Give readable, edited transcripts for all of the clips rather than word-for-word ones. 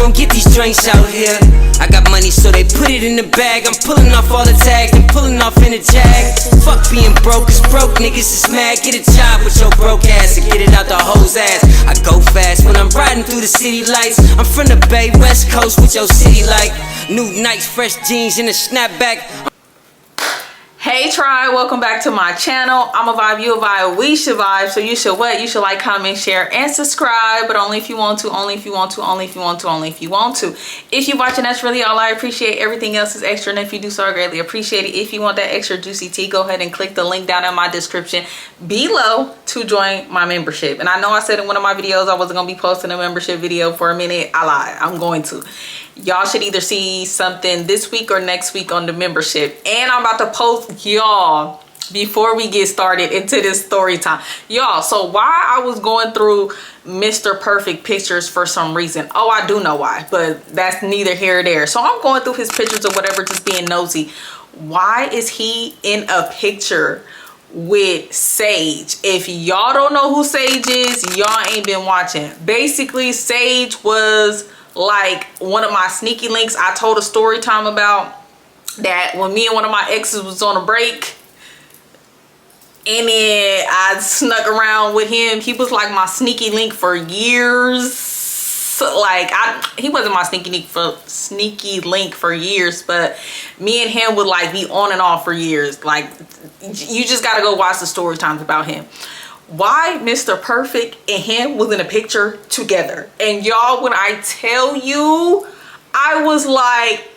won't get these joints out here. I got money so they put it in the bag. I'm pulling off all the tags and pulling off in the jag. Fuck being broke, cause broke niggas is mad. Get a job with your broke ass and get it out the hoe's ass. I go fast when I'm riding through the city lights. I'm from the Bay, West Coast, with your city like new nice fresh jeans and a snapback. Hey tribe, welcome back to my channel. I'm a vibe, you a vibe, we should vibe. So you should what? You should like, comment, share, and subscribe. But only if you want to, only if you want to, only if you want to, only if you want to. If you're watching, that's really all I appreciate. Everything else is extra, and if you do so, I greatly appreciate it. If you want that extra juicy tea, go ahead and click the link down in my description below to join my membership. And I know I said in one of my videos I wasn't gonna be posting a membership video for a minute. I lied, I'm going to. Y'all should either see something this week or next week on the membership. And I'm about to post, y'all, before we get started into this story time. Y'all, so why I was going through Mr. Perfect pictures for some reason. Oh, I do know why, but that's neither here or there. So I'm going through his pictures or whatever, just being nosy. Why is he in a picture with Sage? If y'all don't know who Sage is, y'all ain't been watching. Basically, Sage was like one of my sneaky links I told a story time about, that when me and one of my exes was on a break and then I snuck around with him. He was like my sneaky link for years. Like he wasn't my sneaky link for years, but me and him would like be on and off for years. Like you just gotta go watch the story times about him. Why Mr. Perfect and him was in a picture together. And y'all, when I tell you, I was like,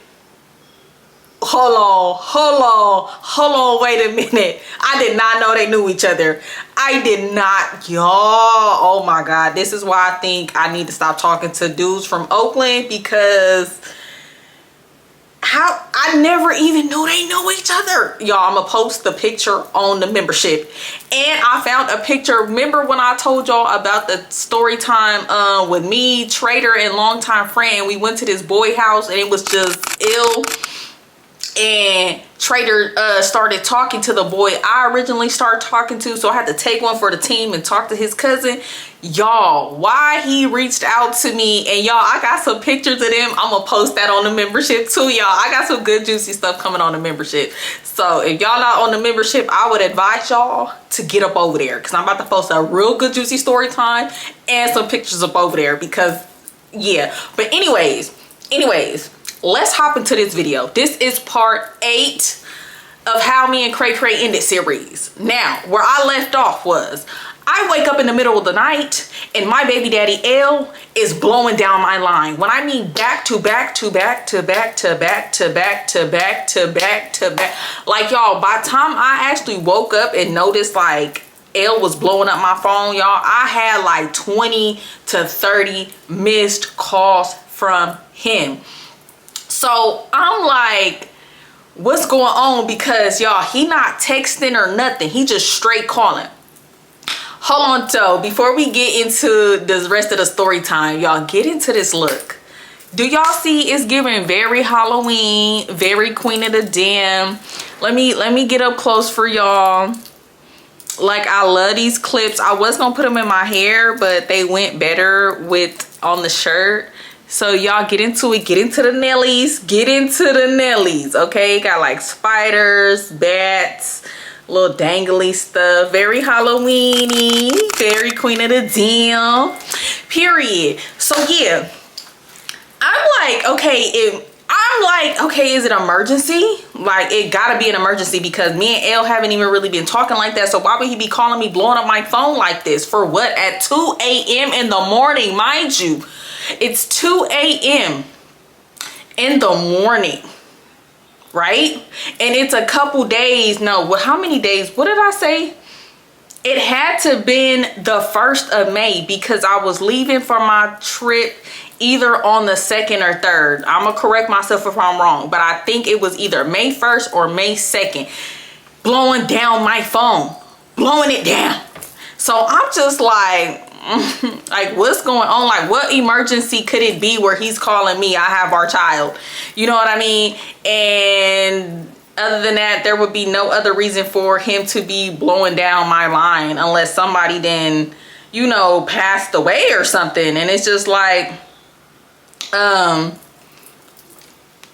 hold on, wait a minute. I did not know they knew each other. I did not, y'all. Oh my God. This is why I think I need to stop talking to dudes from Oakland, because I never even knew they know each other. Y'all, I'm gonna post the picture on the membership. And I found a picture. Remember when I told y'all about the story time with me, Trader, and longtime friend? We went to this boy house and it was just ill. And Trader started talking to the boy I originally started talking to, so I had to take one for the team and talk to his cousin. Y'all, why he reached out to me, and y'all, I got some pictures of them. I'm gonna post that on the membership too, y'all. I got some good juicy stuff coming on the membership. So if y'all not on the membership, I would advise y'all to get up over there, because I'm about to post a real good juicy story time and some pictures up over there, because yeah. But anyways, let's hop into this video. This is part 8 of how me and Cray Cray ended series. Now, where I left off was, I wake up in the middle of the night and my baby daddy L is blowing down my line. When I mean back to back to back to back to back to back to back to back to back. Like y'all, by the time I actually woke up and noticed like L was blowing up my phone, y'all, I had like 20 to 30 missed calls from him. So I'm like, what's going on? Because y'all, he not texting or nothing. He just straight calling. Hold on though, before we get into the rest of the story time, y'all, get into this look. Do y'all see it's giving very Halloween, very Queen of the Dam. Let me get up close for y'all. Like, I love these clips. I was gonna put them in my hair, but they went better with on the shirt. So y'all, get into it. Get into the Nellies. Get into the Nellies, okay? Got like spiders, bats, little dangly stuff. Very Halloween-y. Very Queen of the Dam. Period. So yeah, I'm like, okay, is it emergency? Like, it gotta be an emergency, because me and L haven't even really been talking like that. So why would he be calling me, blowing up my phone like this? For what? At 2 a.m. in the morning, mind you. It's 2 a.m. in the morning, right? And it's a couple days. No, how many days? What did I say? It had to been the 1st of May, because I was leaving for my trip either on the 2nd or 3rd. I'm gonna correct myself if I'm wrong, but I think it was either May 1st or May 2nd. Blowing down my phone, blowing it down. So I'm just like, like, what's going on? Like, what emergency could it be where he's calling me? I have our child. You know what I mean? And other than that, there would be no other reason for him to be blowing down my line, unless somebody then, you know, passed away or something. And it's just like,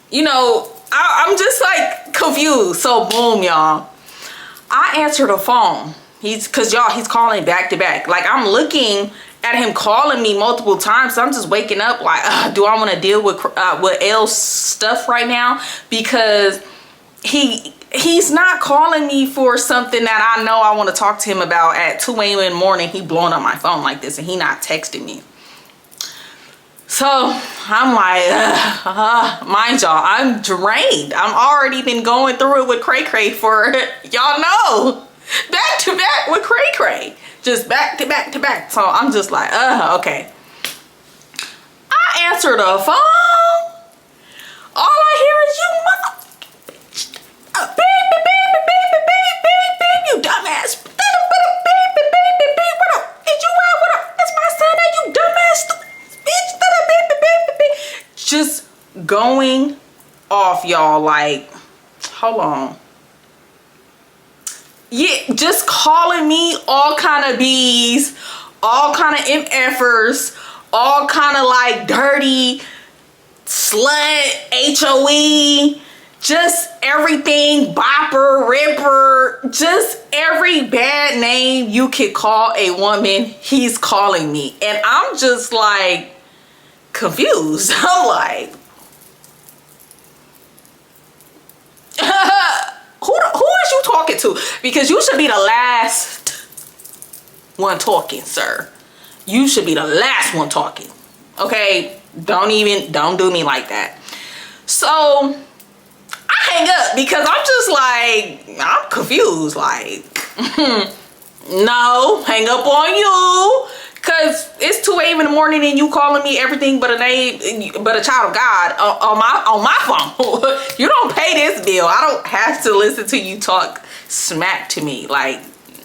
You know, I'm just like confused. So boom, y'all. I answer the phone. He's calling back to back. Like, I'm looking at him calling me multiple times. So I'm just waking up like, do I want to deal with L's stuff right now? Because he's not calling me for something that I know I want to talk to him about at 2 a.m. in the morning. He blowing up my phone like this, and he not texting me. So I'm like, mind y'all, I'm drained. I'm already been going through it with Cray Cray for, y'all know, back to back with Cray Cray. Just back to back to back. So I'm just like, okay. I answer the phone. All I hear is you motherfucking bitch. Baby, you dumbass. Baby, what up? Did you what up? That's my son, you dumbass bitch. Just going off, y'all. Like, hold on. Yeah, just calling me all kind of B's, all kind of MFers, all kind of like dirty, slut, HOE, just everything, bopper, ripper, just every bad name you could call a woman, he's calling me. And I'm just like confused. I'm like, who is you talking to? Because you should be the last one talking, sir. You should be the last one talking. Okay? Don't do me like that. So I hang up because I'm just like, I'm confused. Like, no, hang up on you. Cause it's 2 a.m. in the morning and you calling me everything but a child of God on my phone. You don't pay this bill. I don't have to listen to you talk smack to me. Like,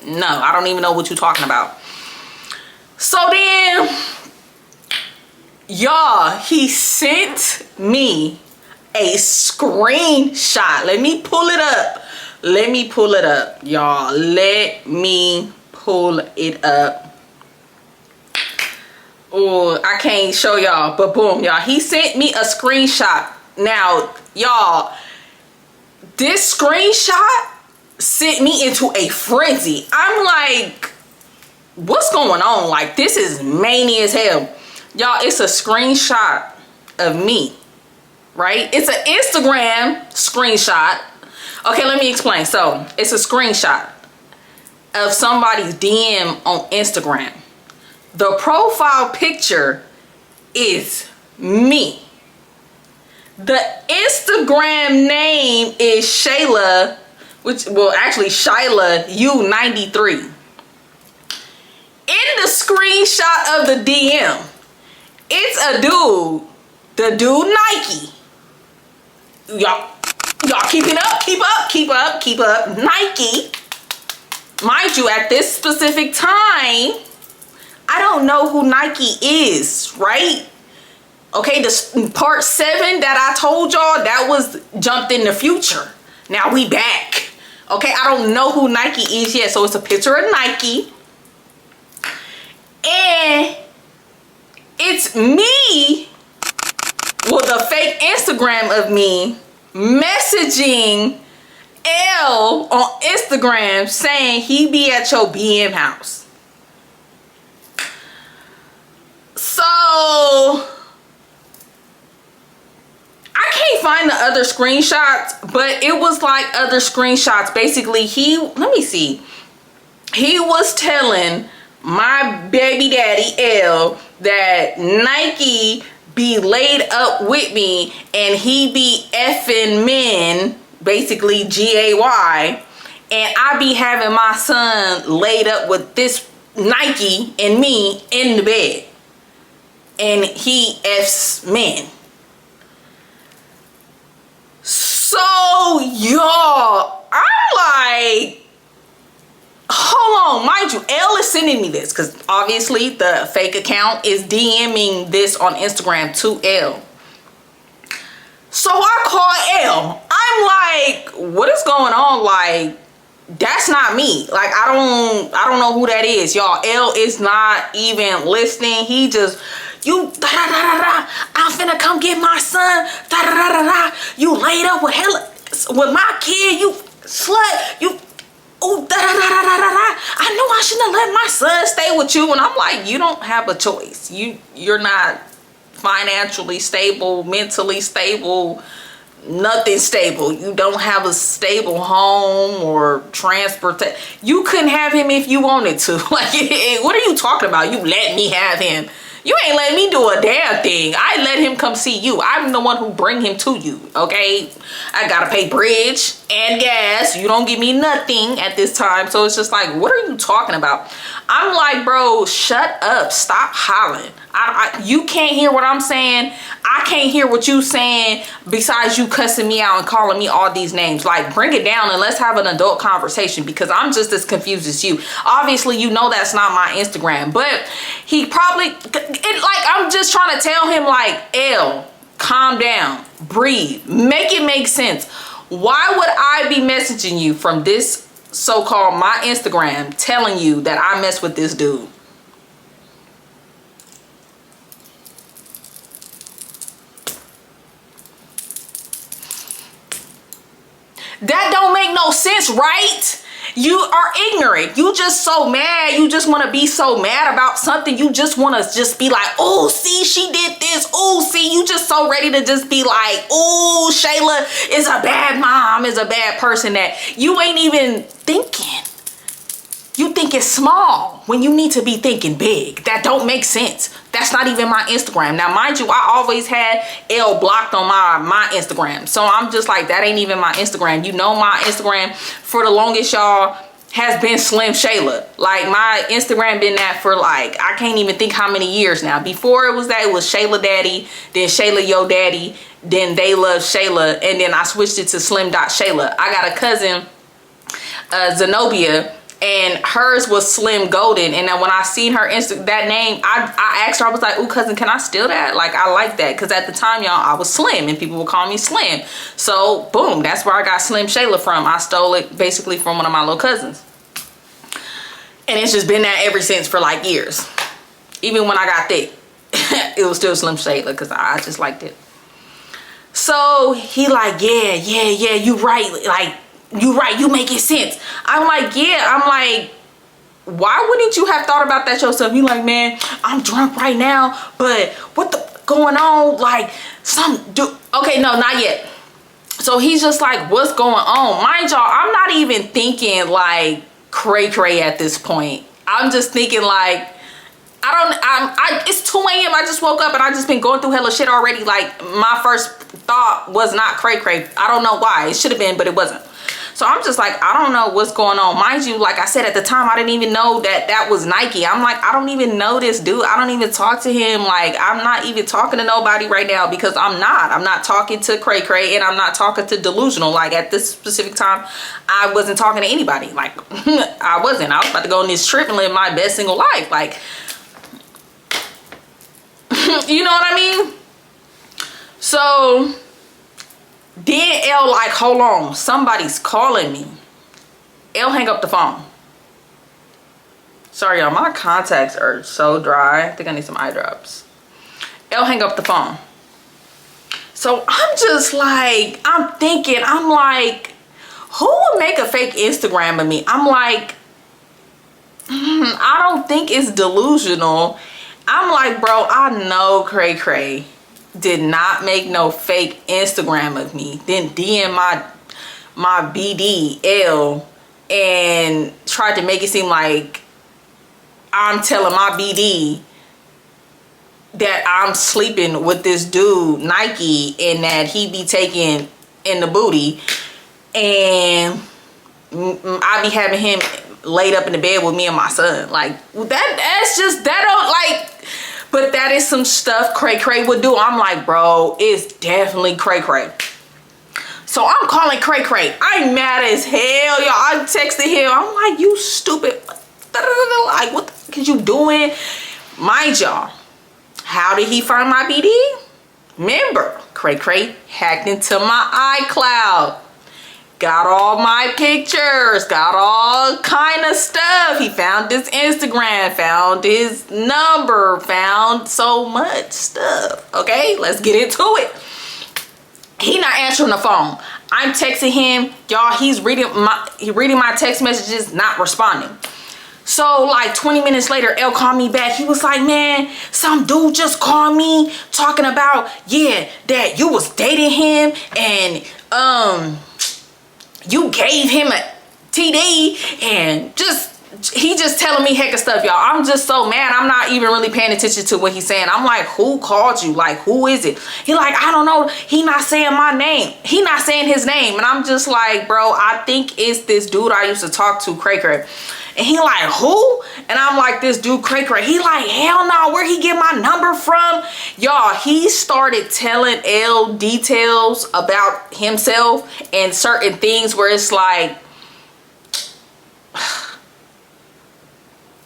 no, I don't even know what you're talking about. So then, y'all, he sent me a screenshot. Let me pull it up. Y'all. Let me pull it up. Oh, I can't show y'all, but boom, y'all. He sent me a screenshot. Now, y'all, this screenshot sent me into a frenzy. I'm like, what's going on? Like, this is mania as hell. Y'all, it's a screenshot of me, right? It's an Instagram screenshot. Okay, let me explain. So, it's a screenshot of somebody's DM on Instagram. The profile picture is me. The Instagram name is Shayla, actually Shyla U93. In the screenshot of the DM, it's a dude. The dude Nike. Y'all keep it up. Nike. Mind you, at this specific time, I don't know who Nike is, right? Okay, the part 7 that I told y'all, that was jumped in the future. Now we back. Okay, I don't know who Nike is yet. So it's a picture of Nike. And it's me, well, the fake Instagram of me messaging L on Instagram saying he be at your BM house. So I can't find the other screenshots, but it was like other screenshots. Basically, let me see. He was telling my baby daddy L that Nike be laid up with me and he be effing men, basically GAY, and I be having my son laid up with this Nike and me in the bed. And he F's men. So, y'all, I'm like, hold on, mind you, L is sending me this because obviously the fake account is DMing this on Instagram to L. So I call L. I'm like, what is going on? Like, that's not me. Like, I don't know who that is, y'all. L is not even listening. He just, You da da da da da. I'm finna come get my son. Da da da da da. You laid up with with my kid. You slut. You. Oh, da da da da da da. I know I shouldn't have let my son stay with you. And I'm like, you don't have a choice. You're not financially stable, mentally stable, nothing stable. You don't have a stable home or transportation. You couldn't have him if you wanted to. Like, what are you talking about? You let me have him. You ain't let me do a damn thing. I let him come see you. I'm the one who bring him to you, okay? I gotta pay bridge and gas. You don't give me nothing at this time. So it's just like, what are you talking about? I'm like, bro, shut up. Stop hollering. You can't hear what I'm saying. I can't hear what you saying besides you cussing me out and calling me all these names. Like, bring it down and let's have an adult conversation, because I'm just as confused as you. Obviously, you know that's not my Instagram, but he probably, like, I'm just trying to tell him, like, L, calm down, breathe, make it make sense. Why would I be messaging you from this so-called my Instagram telling you that I mess with this dude? That don't make no sense, right? You are ignorant. You just so mad. You just want to be so mad about something. You just want to just be like, oh, see, she did this. Oh, see, you just so ready to just be like, oh, Shayla is a bad mom, is a bad person, that you ain't even thinking. You think it's small when you need to be thinking big. That don't make sense. That's not even my Instagram. Now, mind you, I always had L blocked on my Instagram. So I'm just like, that ain't even my Instagram. You know, my Instagram for the longest, y'all, has been Slim Shayla. Like, my Instagram been that for, like, I can't even think how many years now. Before it was that, it was Shayla Daddy, then Shayla Yo Daddy, then They Love Shayla, and then I switched it to Slim.Shayla. I got a cousin, Zenobia, and hers was Slim Golden. And then when I seen her that name, I asked her, I was like, ooh, cousin, can I steal that? Like, I like that. Because at the time, y'all, I was Slim and people would call me Slim. So, boom, that's where I got Slim Shayla from. I stole it basically from one of my little cousins. And it's just been that ever since for like years. Even when I got thick, it was still Slim Shayla because I just liked it. So, he like, yeah, you right. Like, you right, you make it sense. I'm like, yeah. I'm like, why wouldn't you have thought about that yourself? You like, man, I'm drunk right now, but what the going on? Like, okay, no, not yet. So he's just like, what's going on? Mind y'all, I'm not even thinking like Cray Cray at this point. I'm just thinking like, it's 2 a.m. I just woke up and I just been going through hella shit already. Like, my first thought was not Cray Cray. I don't know why. It should have been, but it wasn't. So I'm just like, I don't know what's going on. Mind you, like I said, at the time, I didn't even know that was Nike. I'm like, I don't even know this dude. I don't even talk to him. Like, I'm not even talking to nobody right now because I'm not talking to Cray Cray and I'm not talking to Delusional. Like, at this specific time, I wasn't talking to anybody. Like, I wasn't. I was about to go on this trip and live my best single life. Like, you know what I mean? So then L like, hold on, somebody's calling me. L hang up the phone. Sorry, y'all, my contacts are so dry. I think I need some eye drops. L hang up the phone. So I'm just like, I'm thinking, I'm like, who would make a fake Instagram of me? I'm like, I don't think it's Delusional. I'm like, bro, I know Cray Cray did not make no fake Instagram of me, then DM my BD L and tried to make it seem like I'm telling my BD that I'm sleeping with this dude Nike and that he be taking in the booty, and I be having him laid up in the bed with me and my son. Like, that's just, that don't like. But that is some stuff Cray Cray would do. I'm like, bro, it's definitely Cray Cray. So I'm calling Cray Cray. I'm mad as hell, y'all. I texted him. I'm like, you stupid. Like, what the fuck is you doing? Mind y'all, how did he find my BD? Remember, Cray Cray hacked into my iCloud. got all my pictures, got all kind of stuff. He found his Instagram, found his number, found so much stuff. Okay, let's get into it. He not answering the phone. I'm texting him, y'all. He's reading my text messages, not responding. So like 20 minutes later, L called me back. He was like, man, some dude just called me talking about, yeah, that you was dating him and you gave him a TD and he just telling me heck of stuff, y'all. I'm just so mad. I'm not even really paying attention to what he's saying. I'm like, who called you? Like, who is it? He like, I don't know. He not saying my name. He not saying his name. And I'm just like, bro, I think it's this dude I used to talk to, Cray Cray. And he like, who? And I'm like, this dude, Cray Cray. He like, hell no, where he get my number from? Y'all, he started telling L details about himself and certain things where it's like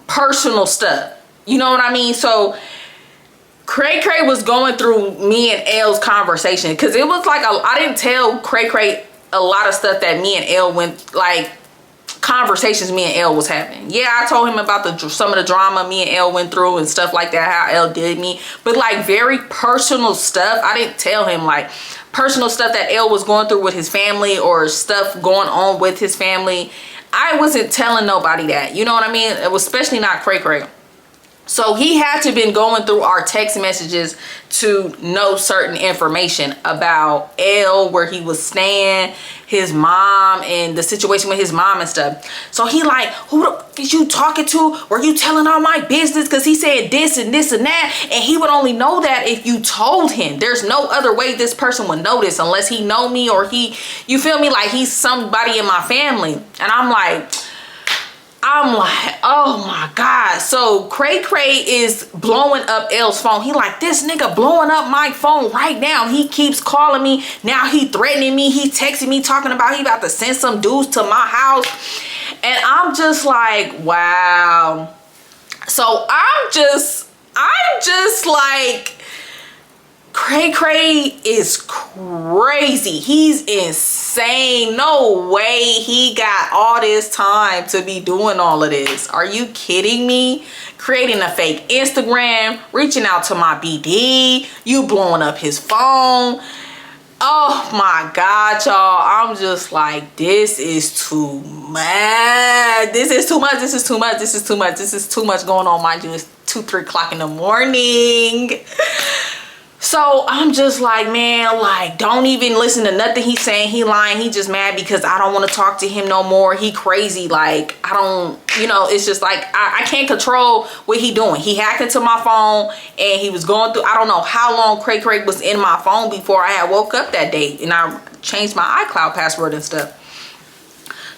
personal stuff. You know what I mean? So Cray Cray was going through me and L's conversation because it was like, I didn't tell Cray Cray a lot of stuff that me and L went, like, conversations me and L was having. Yeah, I told him about some of the drama me and L went through and stuff like that, how L did me, but like very personal stuff. I didn't tell him like personal stuff that L was going through with his family or stuff going on with his family. I wasn't telling nobody that, you know what I mean? It was especially not Cray Cray. So he had to been going through our text messages to know certain information about L, where he was staying, his mom, and the situation with his mom and stuff. So he like, who is you talking to? Were you telling all my business? Because he said this and this and that. And he would only know that if you told him. There's no other way this person would know this unless he know me or you feel me? Like he's somebody in my family. And I'm like, oh my God. So Cray Cray is blowing up L's phone. He like, this nigga blowing up my phone right now. He keeps calling me. Now he threatening me. He texting me talking about he about to send some dudes to my house. And I'm just like, wow. So I'm just like, Cray Cray is crazy. He's insane. No way he got all this time to be doing all of this. Are you kidding me? Creating a fake Instagram, reaching out to my BD, you blowing up his phone. Oh my God, y'all. I'm just like, this is too much. This is too much. This is too much. This is too much. This is too much going on. Mind you, it's 2-3 o'clock in the morning. So I'm just like, man, like, don't even listen to nothing he's saying. He lying. He just mad because I don't want to talk to him no more. He crazy. Like, I don't, you know, it's just like, I can't control what he doing. He hacked into my phone and he was going through, I don't know how long Cray Cray was in my phone before I had woke up that day and I changed my iCloud password and stuff.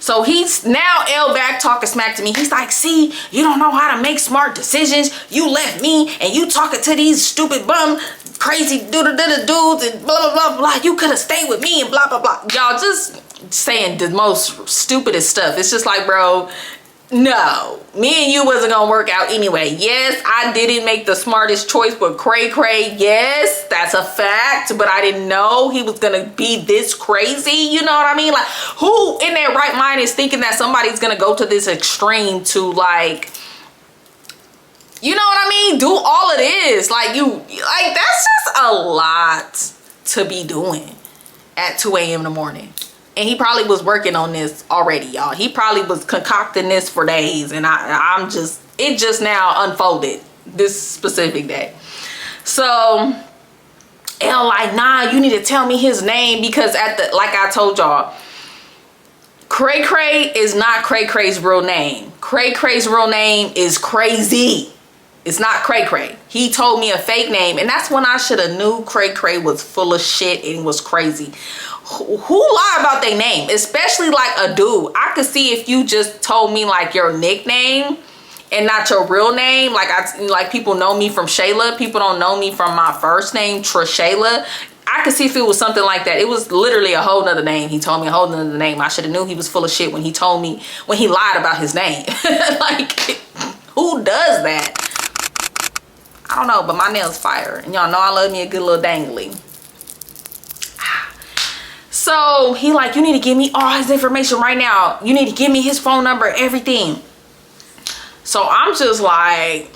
So he's now L back talking smack to me. He's like, see, you don't know how to make smart decisions. You left me and you talking to these stupid bum crazy dudes and blah blah blah blah. You could have stayed with me and blah blah blah. Y'all just saying the most stupidest stuff. It's just like, bro, no, me and you wasn't gonna work out anyway. Yes, I didn't make the smartest choice with Cray Cray. Yes, that's a fact, but I didn't know he was gonna be this crazy. You know what I mean? Like, who in their right mind is thinking that somebody's gonna go to this extreme to, like, you know what I mean? Do all of this. Like, like, that's just a lot to be doing at 2 a.m. in the morning. And he probably was working on this already, y'all. He probably was concocting this for days. And it just now unfolded this specific day. So L like, nah, you need to tell me his name because like I told y'all, Cray Cray is not Cray Cray's real name. Cray Cray's real name is Crazy. It's not Cray Cray. He told me a fake name, and that's when I should have knew Cray Cray was full of shit and was crazy. Who lie about their name? Especially like a dude. I could see if you just told me like your nickname and not your real name. Like people know me from Shayla. People don't know me from my first name, Trishayla. I could see if it was something like that. It was literally a whole nother name. He told me a whole nother name. I should have knew he was full of shit when he told me, when he lied about his name. Like, who does that? I don't know, but my nails fire. And y'all know I love me a good little dangly. So So he like, you need to give me all his information right now. You need to give me his phone number, everything. So I'm just like,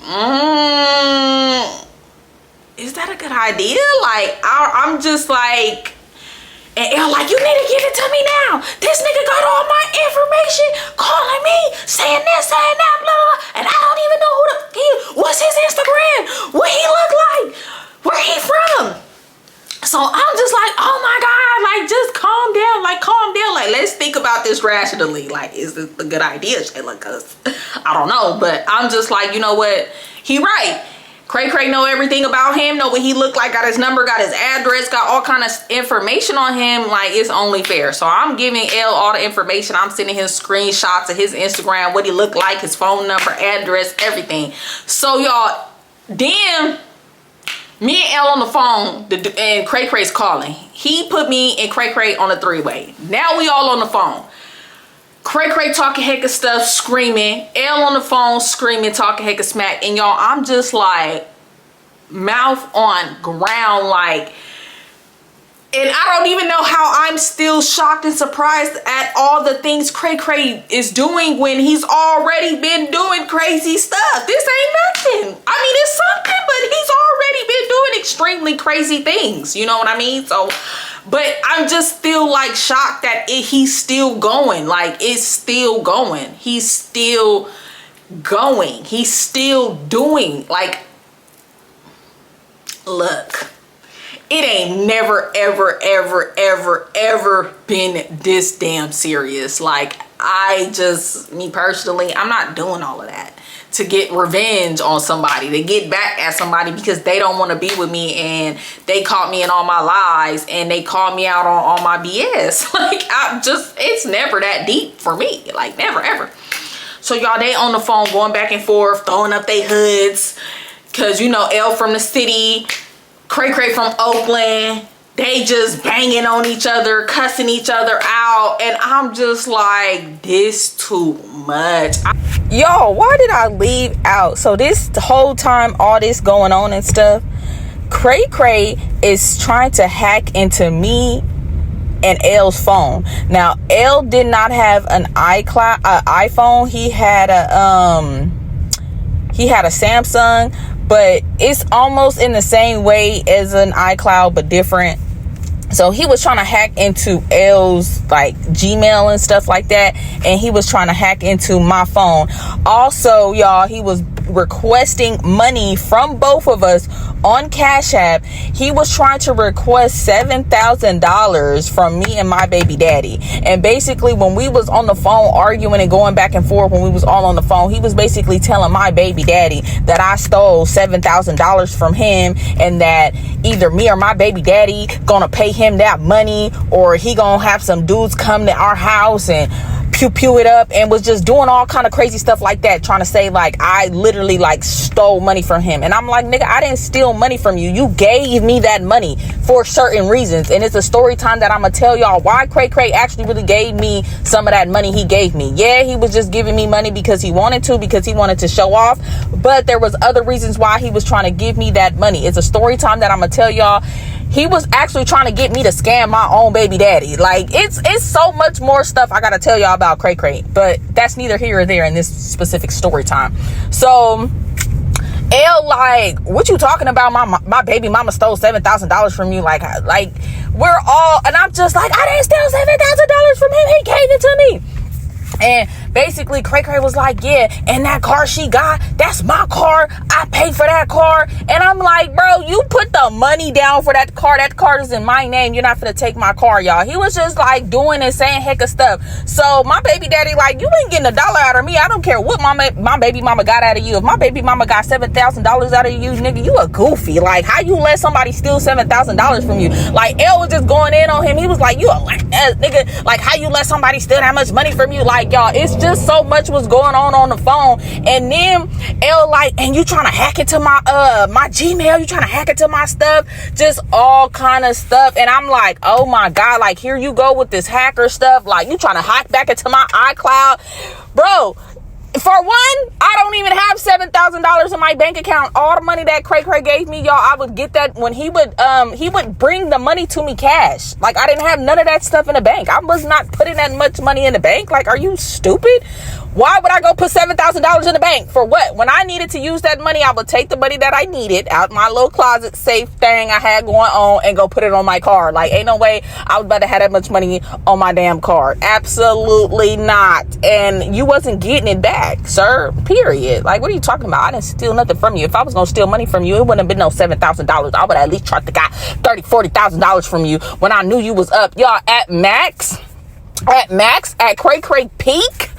is that a good idea? Like, I'm just like, and Elle like, you need to give it to me now. This nigga got all my information, calling me, saying this, saying that, blah, blah, blah. And I don't even know what's his Instagram, what he look like, where he from. So I'm just like, oh my God, like, just calm down, like, calm down. Like, let's think about this rationally. Like, is this a good idea, Shayla? Because I don't know, but I'm just like, you know what? He right. Cray Cray know everything about him, know what he looked like, got his number, got his address, got all kind of information on him. Like, it's only fair. So I'm giving L all the information. I'm sending him screenshots of his Instagram, what he looked like, his phone number, address, everything. So y'all, then me and L on the phone, and Cray Cray's calling. He put me and Cray Cray on a three-way. Now we all on the phone. Cray Cray talking heck of stuff, screaming. L on the phone, screaming, talking heck of smack. And y'all, I'm just like, mouth on ground, like, and I don't even know how I'm still shocked and surprised at all the things Cray Cray is doing when he's already been doing crazy stuff. This ain't nothing. I mean, it's something, but he's already been doing extremely crazy things. You know what I mean? So, but I'm just still like shocked that he's still going. Like, it's still going. He's still going. He's still doing. Like, look, it ain't never, ever, ever, ever, ever been this damn serious. Like, me personally, I'm not doing all of that to get revenge on somebody, to get back at somebody because they don't want to be with me and they caught me in all my lies and they called me out on all my BS. Like, it's never that deep for me. Like, never, ever. So y'all, they on the phone going back and forth, throwing up their hoods. Cause you know, L from the city, Cray Cray from Oakland, they just banging on each other, cussing each other out. And I'm just like, this too much. Y'all, why did I leave out? So this whole time, all this going on and stuff, Cray Cray is trying to hack into me and L's phone. Now, L did not have an iPhone. He had a Samsung, but it's almost in the same way as an iCloud, but different. So he was trying to hack into L's like Gmail and stuff like that, and he was trying to hack into my phone. Also, y'all, he was requesting money from both of us on Cash App. He was trying to request $7,000 from me and my baby daddy. And basically, when we was on the phone arguing and going back and forth, when we was all on the phone, he was basically telling my baby daddy that I stole $7,000 from him, and that either me or my baby daddy gonna pay him that money, or he gonna have some dudes come to our house and pew it up, and was just doing all kind of crazy stuff like that, trying to say like I literally like stole money from him. And I'm like, nigga, I didn't steal money from you. You gave me that money for certain reasons, and it's a story time that I'm gonna tell y'all why Cray Cray actually really gave me some of that money he gave me. Yeah, he was just giving me money because he wanted to show off, but there was other reasons why he was trying to give me that money. It's a story time that I'm gonna tell y'all. He was actually trying to get me to scam my own baby daddy. Like, it's so much more stuff I gotta tell y'all about Cray Cray, but that's neither here or there in this specific story time. So L like, what you talking about? My baby mama stole $7,000 from you. Like we're all, and I'm just like, I didn't steal $7,000 from him. He gave it to me. And basically Cray Cray was like, yeah, and that car she got, that's my car. I paid for that car. And I'm like, bro, you put the money down for that car. That car is in my name. You're not gonna take my car, y'all. He was just like doing and saying heck of stuff. So my baby daddy like, you ain't getting $1 out of me. I don't care what my baby mama got out of you. If my baby mama got $7,000 out of you, nigga, you a goofy. Like, how you let somebody steal $7,000 from you? Like, L was just going in on him. He was like, you a nigga. Like, how you let somebody steal that much money from you? Like, y'all, it's just so much was going on the phone. And then L like, and you trying to hack into my Gmail, you trying to hack into my stuff, just all kind of stuff. And I'm like, oh my God, like, here you go with this hacker stuff. Like, you trying to hack back into my iCloud, bro. For one, I don't even have $7,000 in my bank account. All the money that Cray Cray gave me, y'all, I would get that when he would bring the money to me cash. Like, I didn't have none of that stuff in the bank. I was not putting that much money in the bank. Like, are you stupid? Why would I go put $7,000 in the bank? For what? When I needed to use that money, I would take the money that I needed out my little closet safe thing I had going on and go put it on my card. Like, ain't no way I was about to have that much money on my damn card. Absolutely not. And you wasn't getting it back, sir. Period. Like, what are you talking about? I didn't steal nothing from you. If I was going to steal money from you, it wouldn't have been no $7,000. I would have at least tried to got $30,000, $40,000 from you when I knew you was up. Y'all, at Cray Cray peak,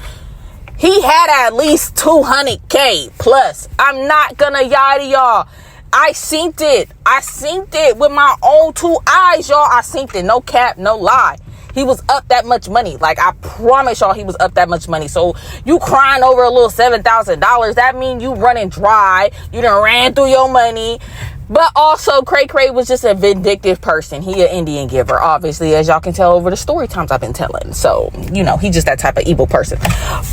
he had at least 200K plus. I'm not gonna lie to y'all. I synced it with my own two eyes, y'all. I synced it. No cap, no lie. He was up that much money. Like, I promise y'all, he was up that much money. So you crying over a little $7,000, that mean you running dry. You done ran through your money. But also, Cray Cray was just a vindictive person. He an Indian giver, obviously, as y'all can tell over the story times I've been telling. So, you know, he just that type of evil person.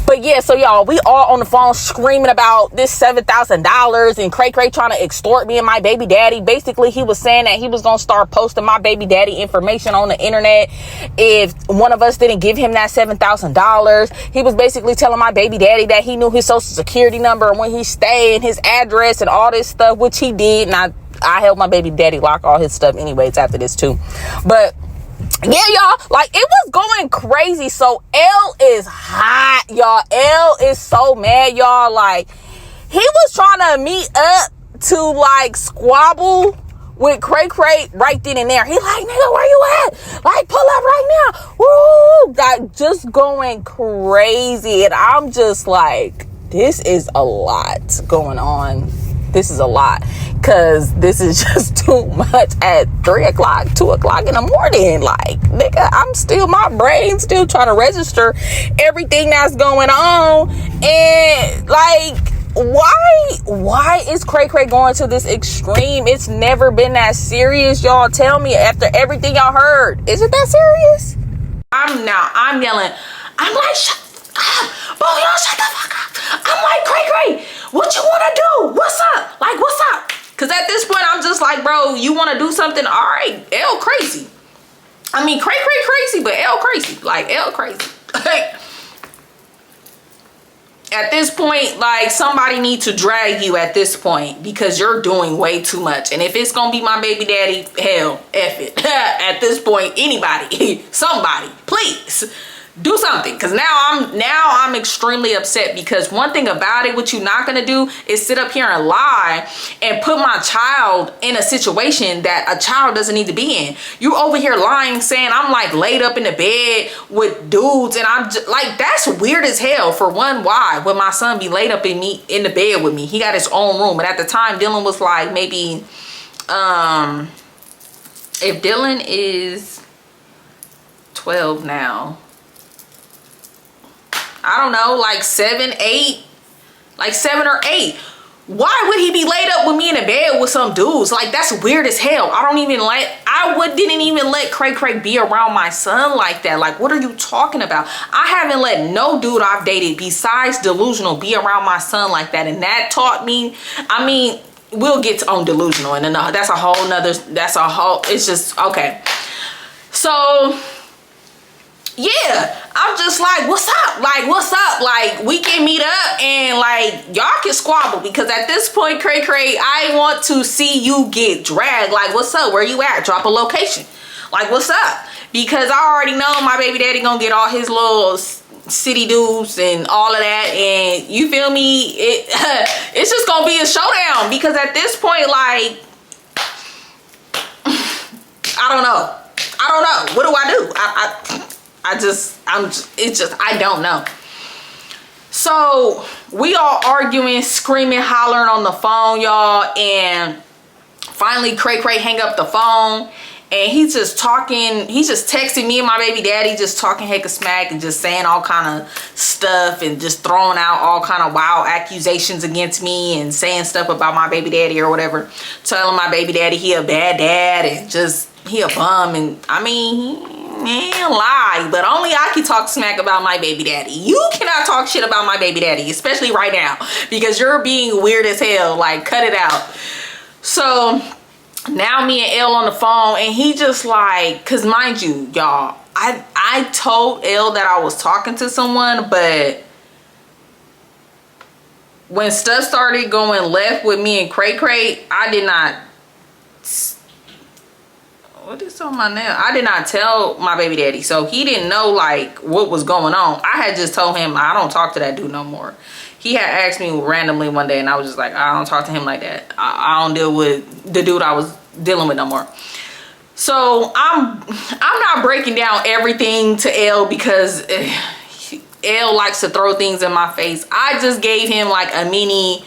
But yeah, so y'all, we all on the phone screaming about this $7,000 and Cray Cray trying to extort me and my baby daddy. Basically, he was saying that he was going to start posting my baby daddy information on the internet if one of us didn't give him that $7,000. He was basically telling my baby daddy that he knew his social security number and when he stayed and his address and all this stuff, which he did. And I helped my baby daddy lock all his stuff anyways after this too. But yeah, y'all, like, it was going crazy. So L is hot, y'all. L is so mad, y'all. Like, he was trying to meet up to like squabble with Cray Cray right then and there. He like, nigga, where you at? Like, pull up right now. Woo! Like, just going crazy. And I'm just like, this is a lot going on. This is a lot, because this is just too much at 3 o'clock, 2 o'clock in the morning. Like, nigga, my brain's still trying to register everything that's going on. And like, why is Cray Cray going to this extreme? It's never been that serious, y'all. Tell me, after everything y'all heard, is it that serious? I'm yelling. I'm like, shut up. Bro, y'all shut the fuck up. I'm like, Cray Cray, what you want to do? What's up? Like, what's up? Because at this point, I'm just like, bro, you want to do something? All right, L crazy. I mean, Cray Cray crazy, but L crazy. Like, L crazy. Like, at this point, like, somebody needs to drag you at this point, because you're doing way too much. And if it's going to be my baby daddy, hell, F it. At this point, anybody, somebody, please do something. Because now I'm extremely upset, because one thing about it, what you're not gonna do is sit up here and lie and put my child in a situation that a child doesn't need to be in. You over here lying, saying I'm like laid up in the bed with dudes, and I'm just, like, that's weird as hell. For one, why would my son be laid up in the bed with me? He got his own room. And at the time, Dylan was like, maybe if Dylan is 12 now, I don't know, like 7, 8, like 7 or 8. Why would he be laid up with me in a bed with some dudes? Like, that's weird as hell. I didn't even let Cray Cray be around my son like that. Like, what are you talking about? I haven't let no dude I've dated besides delusional be around my son like that. And that taught me, I mean, we'll get on delusional, and that's a whole nother, it's just, okay. So yeah, I'm just like, what's up? Like, what's up? Like, we can meet up and like, y'all can squabble, because at this point, Cray Cray, I want to see you get dragged. Like, what's up? Where you at? Drop a location. Like, what's up? Because I already know my baby daddy gonna get all his little city dudes and all of that, and you feel me? It's just gonna be a showdown, because at this point, like, I don't know. What do I do? I don't know. So we all arguing, screaming, hollering on the phone, y'all, and finally Cray Cray hang up the phone, and he's just texting me and my baby daddy, just talking heck of smack and just saying all kind of stuff and just throwing out all kind of wild accusations against me and saying stuff about my baby daddy or whatever, telling my baby daddy he a bad dad and just he a bum. And I mean, Man, lie. But only I can talk smack about my baby daddy. You cannot talk shit about my baby daddy, especially right now, because you're being weird as hell. Like, cut it out. So now me and L on the phone, and he just like, cause mind you, y'all, I told L that I was talking to someone, but when stuff started going left with me and Cray Cray, I did not. What is on my nail? I did not tell my baby daddy, so he didn't know like what was going on. I had just told him I don't talk to that dude no more. He had asked me randomly one day, and I was just like, I don't talk to him like that. I don't deal with the dude I was dealing with no more. So I'm not breaking down everything to L because L likes to throw things in my face. I just gave him like a mini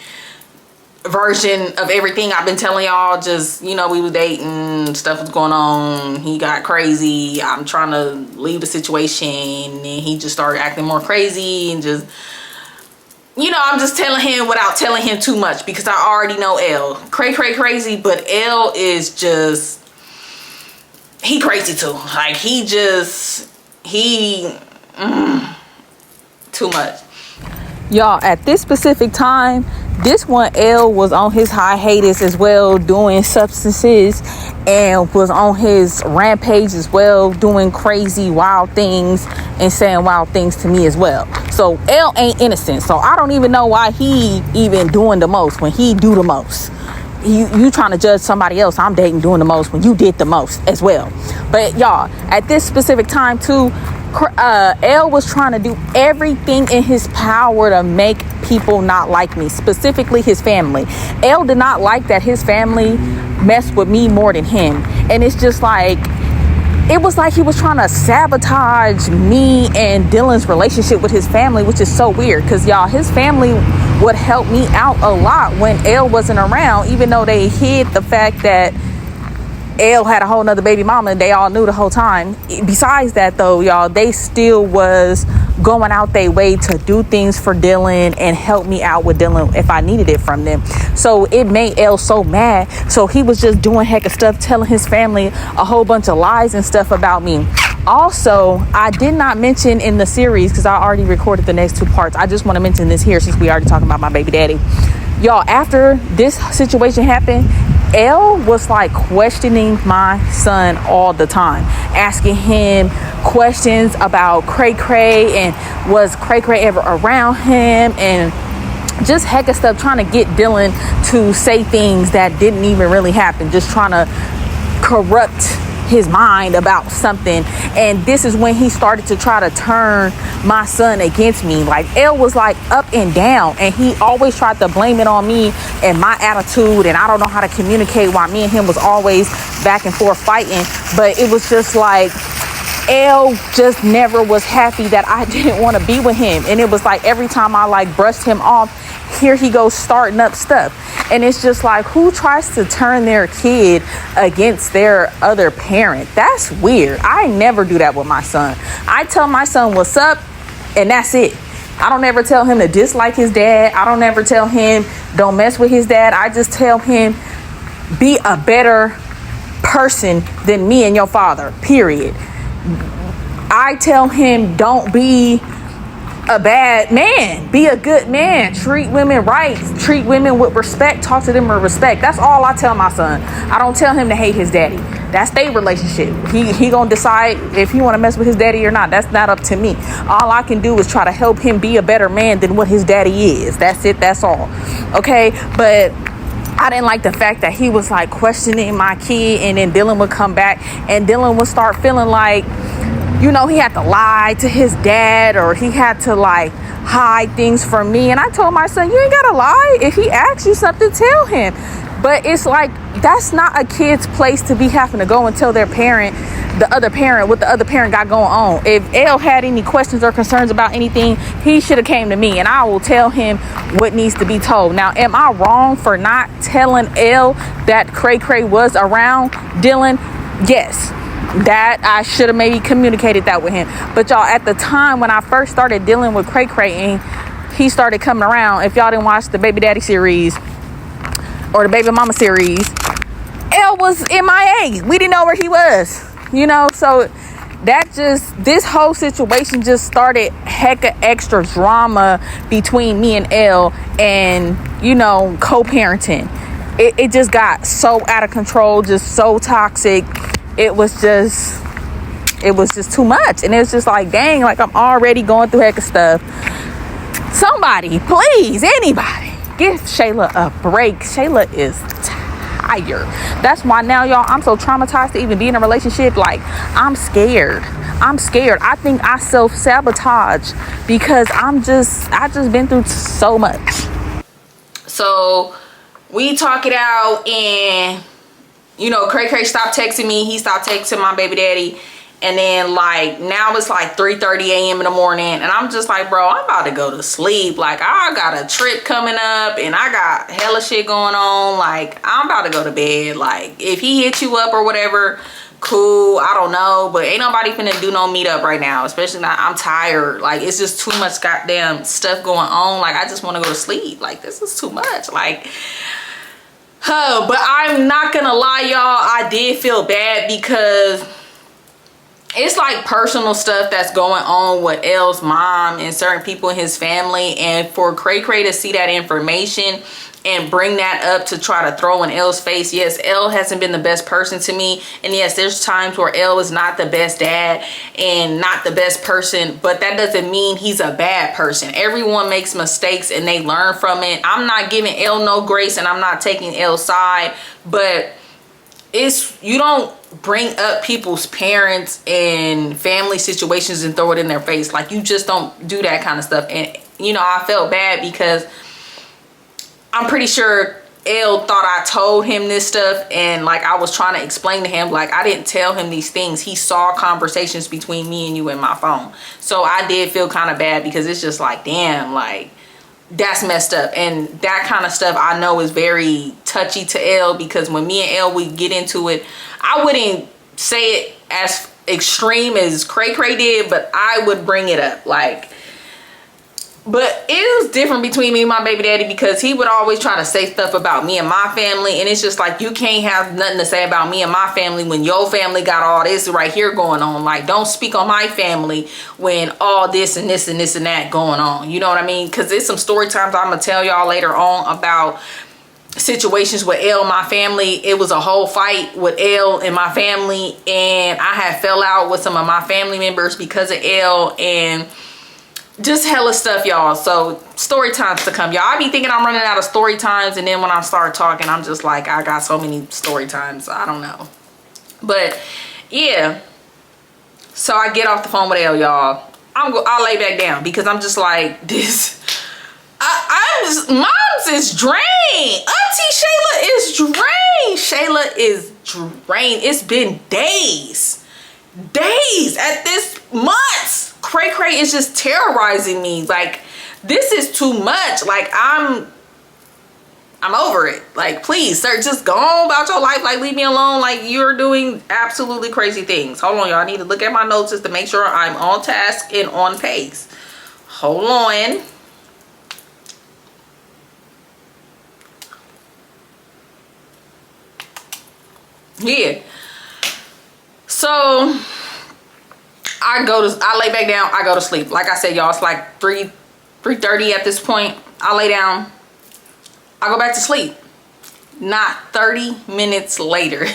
version of everything I've been telling y'all. Just, you know, we was dating, stuff was going on, he got crazy, I'm trying to leave the situation, and he just started acting more crazy, and just, you know, I'm just telling him without telling him too much, because I already know L. Cray Cray crazy, but L is just, he crazy too. Like, too much. Y'all, at this specific time, this one L was on his hiatus as well, doing substances, and was on his rampage as well, doing crazy wild things and saying wild things to me as well. So L ain't innocent, so I don't even know why he even doing the most when he do the most. You trying to judge somebody else I'm dating doing the most when you did the most as well. But y'all, at this specific time too, L was trying to do everything in his power to make people not like me, specifically his family. L did not like that his family messed with me more than him. And it's just like, it was like he was trying to sabotage me and Dylan's relationship with his family, which is so weird, because y'all, his family would help me out a lot when L wasn't around, even though they hid the fact that L had a whole nother baby mama, and they all knew the whole time. Besides that though, y'all, they still was going out their way to do things for Dylan and help me out with Dylan if I needed it from them. So it made L so mad, so he was just doing heck of stuff, telling his family a whole bunch of lies and stuff about me. Also, I did not mention in the series, because I already recorded the next 2 parts, I just want to mention this here since we already talking about my baby daddy. Y'all, after this situation happened, L was like questioning my son all the time, asking him questions about Cray Cray, and was Cray Cray ever around him, and just heck of stuff, trying to get Dylan to say things that didn't even really happen, just trying to corrupt his mind about something. And this is when he started to try to turn my son against me. Like, L was like up and down, and he always tried to blame it on me and my attitude, and I don't know how to communicate why me and him was always back and forth fighting. But it was just like, L just never was happy that I didn't want to be with him. And it was like every time I like brushed him off, here he goes starting up stuff. And it's just like, who tries to turn their kid against their other parent? That's weird. I never do that with my son. I tell my son what's up, and that's it. I don't ever tell him to dislike his dad. I don't ever tell him don't mess with his dad. I just tell him, be a better person than me and your father, period. I tell him, don't be a bad man, be a good man, treat women right, treat women with respect, talk to them with respect. That's all I tell my son. I don't tell him to hate his daddy. That's their relationship. He gonna decide if he want to mess with his daddy or not. That's not up to me. All I can do is try to help him be a better man than what his daddy is. That's it. That's all. Okay, but I didn't like the fact that he was like questioning my kid, and then Dylan would come back, and Dylan would start feeling like, you know, he had to lie to his dad, or he had to like hide things from me. And I told my son, you ain't gotta lie. If he asks you something, tell him. But it's like, that's not a kid's place to be having to go and tell their parent, the other parent, what the other parent got going on. If L had any questions or concerns about anything, he should have came to me, and I will tell him what needs to be told. Now, am I wrong for not telling L that Cray Cray was around Dylan? Yes. That I should have maybe communicated that with him. But y'all, at the time when I first started dealing with Cray Cray and he started coming around, if y'all didn't watch the Babydaddy series or the Baby Mama series, L was MIA. We didn't know where he was, you know. So this whole situation just started hecka extra drama between me and Elle, and you know, co-parenting. It just got so out of control, just so toxic. It was just too much. And it was just like, dang, like I'm already going through hecka stuff. Somebody, please, anybody, give Shayla a break. Shayla is tired. That's why now, y'all, I'm so traumatized to even be in a relationship. Like, I'm scared. I think I self-sabotage because I just been through so much. So we talk it out, and you know, Cray Cray stopped texting me. He stopped texting my baby daddy. And then like now it's like 3:30 a.m. in the morning, and I'm just like, bro, I'm about to go to sleep. Like, I got a trip coming up and I got hella shit going on. Like, I'm about to go to bed. Like, if he hit you up or whatever, cool, I don't know, but ain't nobody finna do no meetup right now, especially not. I'm tired. Like, it's just too much goddamn stuff going on. Like, I just want to go to sleep. Like, this is too much. Like, but I'm not gonna lie, y'all, I did feel bad because it's like personal stuff that's going on with Elle's mom and certain people in his family, and for Cray Cray to see that information and bring that up to try to throw in Elle's face. Yes, Elle hasn't been the best person to me, and yes, there's times where Elle is not the best dad and not the best person, but that doesn't mean he's a bad person. Everyone makes mistakes and they learn from it. I'm not giving Elle no grace and I'm not taking Elle's side, but you don't bring up people's parents and family situations and throw it in their face. Like, you just don't do that kind of stuff. And you know, I felt bad because I'm pretty sure Elle thought I told him this stuff, and like I was trying to explain to him, like, I didn't tell him these things. He saw conversations between me and you in my phone. So I did feel kind of bad because it's just like, damn, like, that's messed up. And that kind of stuff I know is very touchy to Elle, because when me and Elle we get into it, I wouldn't say it as extreme as Cray Cray did, but I would bring it up. Like, but it was different between me and my baby daddy because he would always try to say stuff about me and my family, and it's just like, you can't have nothing to say about me and my family when your family got all this right here going on. Like, don't speak on my family when all this and this and this and that going on. You know what I mean? Because there's some story times I'm gonna tell y'all later on about situations with Elle and my family. It was a whole fight with Elle and my family, and I had fell out with some of my family members because of Elle, and just hella stuff, y'all. So story times to come, y'all. I be thinking I'm running out of story times, and then when I start talking, I'm just like, I got so many story times. I don't know. But yeah, so I get off the phone with Elle, y'all. I'll lay back down because I'm just like, this, mom's is drained. Auntie Shayla is drained. Shayla is drained. It's been days at this, months. Cray Cray is just terrorizing me. Like, this is too much. Like, I'm over it. Like, please, sir, just go on about your life. Like, leave me alone. Like, you're doing absolutely crazy things. Hold on, y'all. I need to look at my notes just to make sure I'm on task and on pace. Hold on. Yeah. So I lay back down, I go to sleep. Like I said, y'all, it's like 3:30 at this point. I lay down, I go back to sleep. Not 30 minutes later.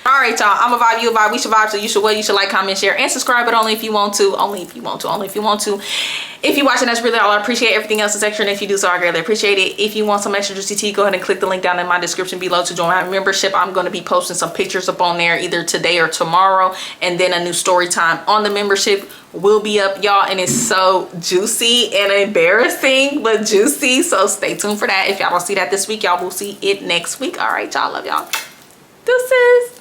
All right, y'all, I'm a vibe, you a vibe, we should vibe, so you should what? You should like, comment, share, and subscribe, but only if you want to. Only if you want to. Only if you want to. If you're watching, that's really all. I appreciate. Everything else is extra, and if you do so, I greatly appreciate it. If you want some extra juicy tea, go ahead and click the link down in my description below to join my membership. I'm going to be posting some pictures up on there either today or tomorrow, and then a new story time on the membership will be up, y'all, and it's so juicy and embarrassing, but juicy, so stay tuned for that. If y'all don't see that this week, y'all will see it next week. All right, y'all, love y'all. Deuces.